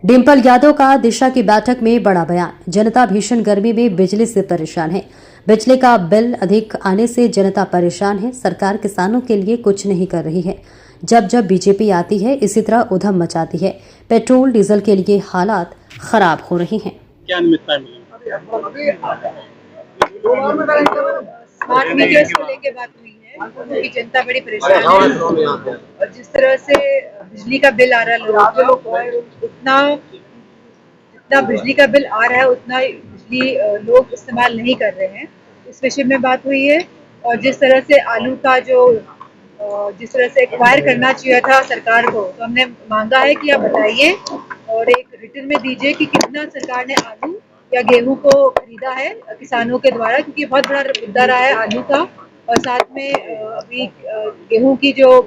डिम्पल यादव का दिशा की बैठक में बड़ा बयान। जनता भीषण गर्मी में बिजली से परेशान है। बिजली का बिल अधिक आने से जनता परेशान है। सरकार किसानों के लिए कुछ नहीं कर रही है। जब जब बीजेपी आती है इसी तरह उधम मचाती है। पेट्रोल डीजल के लिए हालात खराब हो रहे हैं। क्या निमित्ता मिली? स्मार्ट मीटर्स को लेके बात हुई है क्योंकि जनता बड़ी परेशान है और जिस तरह से बिजली का बिल आ रहा है लोगों को, उतना जितना बिजली का बिल आ रहा है उतना बिजली लोग इस्तेमाल नहीं कर रहे हैं। इस विषय में बात हुई है। और जिस तरह से आलू का जिस तरह से एक्वायर करना चाहिए था सरकार को, तो हमने मांगा है कि आप बताइए और एक रिटर्न में दीजिए कि कितना सरकार ने आलू या गेहूं को खरीदा है किसानों के द्वारा, क्योंकि बहुत बड़ा मुद्दा रहा है आलू का। और साथ में अभी गेहूं की जो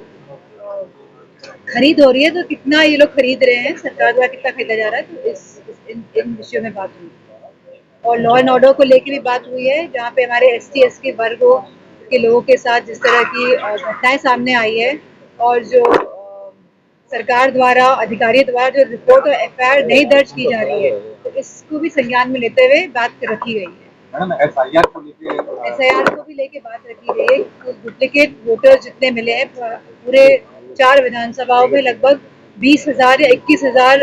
खरीद हो रही है, तो कितना ये लोग खरीद रहे हैं, सरकार द्वारा कितना खरीदा जा रहा है, तो इन विषयों में बात हुई। और लॉ एंड ऑर्डर को लेकर भी बात हुई है, जहाँ पे हमारे ST SC वर्गों के लोगों के साथ जिस तरह की घटनाएं सामने आई है और जो सरकार द्वारा अधिकारियों द्वारा जो रिपोर्ट और FIR नहीं दर्ज की जा रही है, तो इसको भी संज्ञान में लेते हुए बात रखी गई है। SIR को भी लेके बात रखी गई है। तो डुप्लीकेट वोटर जितने मिले हैं पूरे 4 विधानसभाओं में, लगभग 20,000 या 21,000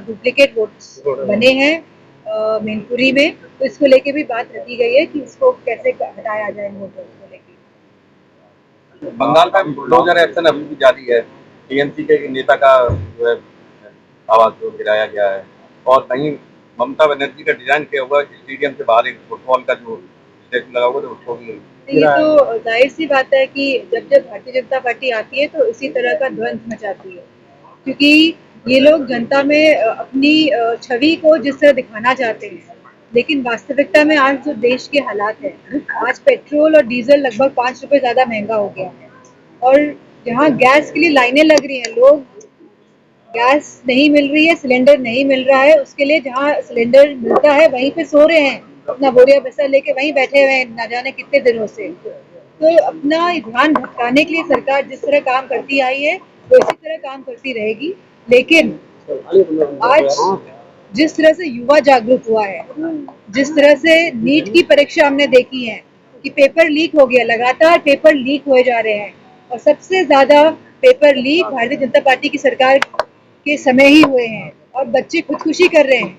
डुप्लीकेट वोट्स बने हैं मैनपुरी में। तो इसको लेके भी बात रखी गई है कि इसको कैसे हटाया जाए वोटर्स को लेके। बंगाल का बुलडोजर एक्शन अभी भी जारी है। TMC के नेता का जो है आवाज को गिराया गया है और कहीं ममता बनर्जी का डिजाइन किया हुआ स्टेडियम से बाहर एक फुटबॉल का जो स्टेज लगा हुआ था उसको भी ये तो जाहिर सी बात है कि जब जब भारतीय जनता पार्टी आती है तो इसी तरह का द्वंद मचाती है, क्योंकि ये लोग जनता में अपनी छवि को जिस तरह दिखाना चाहते हैं, लेकिन वास्तविकता में आज जो देश के हालात है, आज पेट्रोल और डीजल लगभग 5 रुपए ज्यादा महंगा हो गया है। और जहाँ गैस के लिए लाइनें लग रही हैं, लोग गैस नहीं मिल रही है, सिलेंडर नहीं मिल रहा है, उसके लिए जहाँ सिलेंडर मिलता है वहीं पे सो रहे हैं, अपना बोरिया बिस्तर लेके वहीं बैठे हुए हैं ना जाने कितने दिनों से। तो अपना ध्यान भटकाने के लिए सरकार जिस तरह काम करती आई है वो इसी तरह काम करती रहेगी। लेकिन आज जिस तरह से युवा जागरूक हुआ है, जिस तरह से नीट की परीक्षा हमने देखी है कि पेपर लीक हो गया, लगातार पेपर लीक हुए जा रहे हैं और सबसे ज्यादा paper leak Bharatiya Janata party की सरकार के समय ही हुए हैं और बच्चे खुदकुशी कर रहे हैं।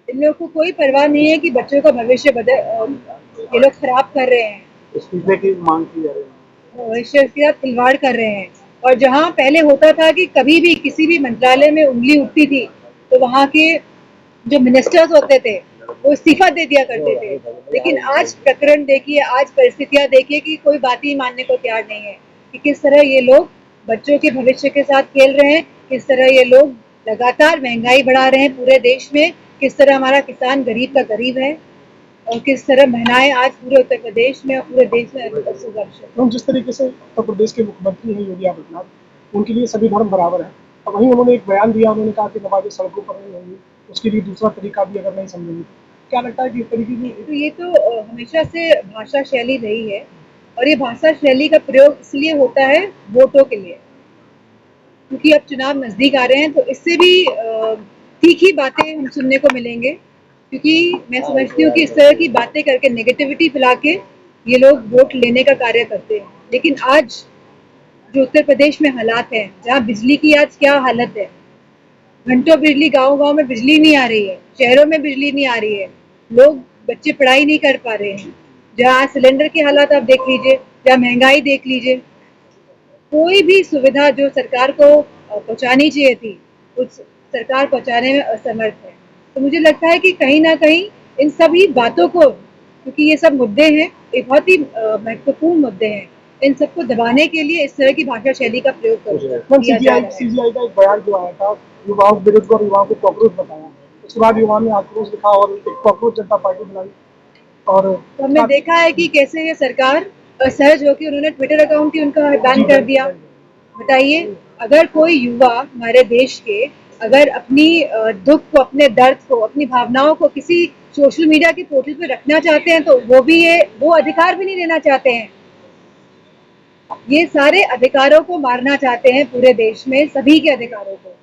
इन लोगों को कोई परवाह नहीं है कि बच्चों का भविष्य ये लोग खराब कर रहे हैं, इस्तीफे की मांग की जा रही है, भविष्य के साथ खिलवाड़ कर रहे हैं। और जहाँ पहले होता था कि कभी भी किसी भी मंत्रालय में उंगली उठती थी तो वहाँ के जो मिनिस्टर्स होते थे वो इस्तीफा दे दिया करते थे, लेकिन आज प्रकरण देखिए, आज परिस्थितियां देखिए कि कोई बात ही मानने को तैयार नहीं है कि किस तरह ये लोग बच्चों के भविष्य के साथ खेल रहे हैं, किस तरह ये लोग लगातार महंगाई बढ़ा रहे हैं पूरे देश में, किस तरह हमारा किसान गरीब का गरीब है और किस तरह महिलाएं आज पूरे उत्तर प्रदेश में और पूरे देश में संघर्ष है। जिस तरीके से उत्तर प्रदेश के मुख्यमंत्री हैं योगी आदित्यनाथ, उनके लिए सभी धर्म बराबर है। और वहीं उन्होंने एक बयान दिया, उन्होंने कहा कि नमाज़ें सड़कों पर नहीं होंगी, उसके लिए दूसरा तरीका भी अगर नहीं समझेंगे, क्या लगता है कि इस तरीके की तो ये तो हमेशा से भाषा शैली रही है और ये भाषा शैली का प्रयोग इसलिए होता है वोटों के लिए, क्योंकि अब चुनाव नजदीक आ रहे हैं तो इससे भी तीखी बातें हम सुनने को मिलेंगे, क्योंकि मैं समझती हूँ कि इस तरह की बातें करके नेगेटिविटी फैला के ये लोग वोट लेने का कार्य करते हैं। लेकिन आज जो उत्तर प्रदेश में हालात है, जहाँ बिजली की आज क्या हालत है, घंटों बिजली, गांव-गांव में बिजली नहीं आ रही है, शहरों में बिजली नहीं आ रही है, लोग बच्चे पढ़ाई नहीं कर पा रहे हैं, जहाँ सिलेंडर के हालात आप देख लीजिए, जहाँ महंगाई देख लीजिए, कोई भी सुविधा जो सरकार को पहुंचानी चाहिए थी उस सरकार पहुंचाने में असमर्थ है। तो मुझे लगता है कि कहीं ना कहीं इन सभी बातों को, क्योंकि ये सब मुद्दे हैं, ये बहुत ही महत्वपूर्ण मुद्दे हैं, इन सबको दबाने के लिए इस तरह की भाषा शैली का प्रयोग किया जा रहा है। CGI का एक बयान जो आया था, युवाओं के विरुद्ध और युवाओं को कॉकरोच बताया, उसके बाद युवाओं ने आक्रोश लिखा और एक कॉकरोच जनता पार्टी बनाई। और तो हमने देखा है कि कैसे ये सरकार असहज होकर उन्होंने ट्विटर अकाउंट ही उनका बैन कर दिया। बताइए, अगर कोई युवा हमारे देश के अगर अपनी दुख को, अपने दर्द को, अपनी भावनाओं को किसी सोशल मीडिया के पोर्टल पे रखना चाहते हैं, तो वो अधिकार भी नहीं देना चाहते हैं। ये सारे अधिकारों को मारना चाहते हैं पूरे देश में, सभी के अधिकारों को।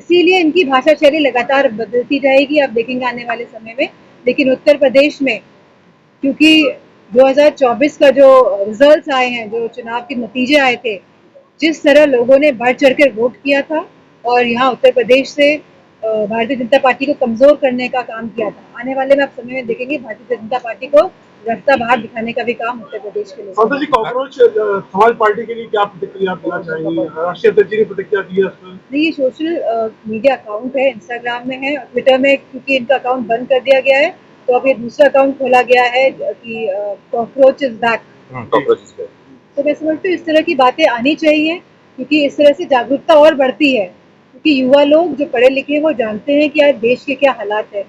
इसीलिए इनकी भाषा शैली लगातार बदलती रहेगी, आप देखेंगे आने वाले समय में। लेकिन उत्तर प्रदेश में क्योंकि 2024 का जो रिजल्ट्स आए हैं, जो चुनाव के नतीजे आए थे, जिस तरह लोगों ने बढ़ चढ़ कर वोट किया था और यहाँ उत्तर प्रदेश से भारतीय जनता पार्टी को कमजोर करने का काम किया था, आने वाले में आप समय में देखेंगे भारतीय जनता पार्टी को रास्ता बाहर दिखाने का भी काम उत्तर प्रदेश के लिए। जी, कॉकरोच समाज पार्टी के लिए क्या प्रतिक्रिया देना चाहेंगी? राष्ट्रीय अध्यक्ष जी ने प्रतिक्रिया दी है उसमें। नहीं, ये सोशल मीडिया अकाउंट है, इंस्टाग्राम में है, ट्विटर में क्योंकि इनका अकाउंट बंद कर दिया गया है, तो अब ये दूसरा अकाउंट खोला गया है कि कॉकरोच इज बैक। तो मैं समझती हूँ इस तरह की बातें आनी चाहिए, क्योंकि इस तरह से जागरूकता और बढ़ती है, क्योंकि युवा लोग जो पढ़े लिखे वो जानते हैं कि आज देश के क्या हालात है,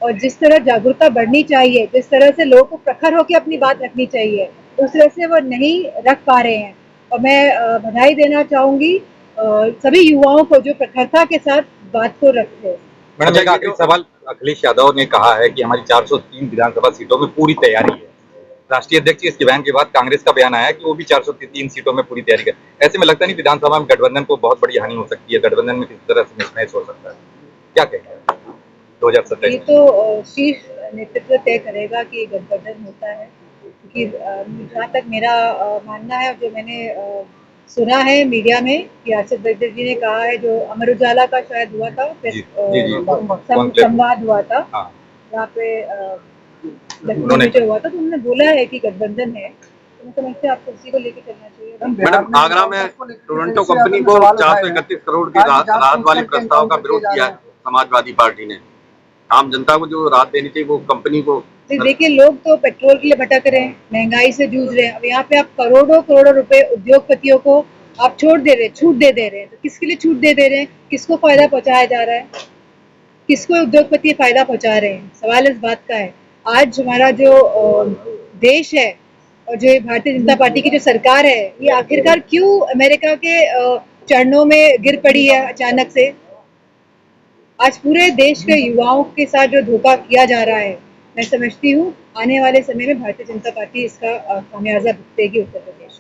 और जिस तरह जागरूकता बढ़नी चाहिए, जिस तरह से लोगों को प्रखर होकर अपनी बात रखनी चाहिए, उस तरह से वो नहीं रख पा रहे हैं। और मैं बधाई देना चाहूंगी सभी युवाओं को जो प्रखरता के साथ बात को रखते हैं। मैडम, एक आखिरी सवाल। अखिलेश यादव ने कहा है कि हमारी 403 विधानसभा सीटों में पूरी तैयारी है। राष्ट्रीय अध्यक्ष इस बयान के बाद कांग्रेस का बयान आया कि वो भी 403 सीटों में पूरी तैयारी कर। ऐसे में लगता नहीं विधानसभा में गठबंधन को बहुत बड़ी हानि हो सकती है? गठबंधन में किस तरह से मिसमैच हो सकता है, क्या कहेंगे 2027? ये तो शीर्ष नेतृत्व तय करेगा कि गठबंधन होता है, क्योंकि जहाँ तक मेरा मानना है, जो मैंने सुना है मीडिया में कि आसिफ जरदारी जी ने कहा है, जो अमर उजाला का शायद हुआ था, संवाद हुआ था, यहाँ पे लखनऊ में जो हुआ था, तो उन्होंने बोला है कि गठबंधन है। तो मैं समझते हैं आपको उसी को लेकर चलना चाहिए। मैडम, आगरा में टोरंटो कंपनी को 431 करोड़ की राहत वाले प्रस्ताव का विरोध किया है समाजवादी पार्टी ने। आम जनता को जो राहत देनी चाहिए वो कंपनी को। देखिए, लोग तो पेट्रोल के लिए भटक रहे हैं, महंगाई से जूझ रहे हैं। अब यहाँ पे आप करोड़ों करोड़ों रुपए उद्योगपतियों को आप छूट दे रहे हैं, तो किसके लिए छूट दे रहे हैं? किसको फायदा पहुंचाया जा रहा है? किसको उद्योगपति फायदा पहुंचा रहे हैं? सवाल इस बात का है। आज हमारा जो देश है और जो भारतीय जनता पार्टी की जो सरकार है, ये आखिरकार क्यों अमेरिका के चरणों में गिर पड़ी है अचानक से? आज पूरे देश के युवाओं के साथ जो धोखा किया जा रहा है, मैं समझती हूँ आने वाले समय में भारतीय जनता पार्टी इसका खामियाजा भुगतेगी उत्तर प्रदेश।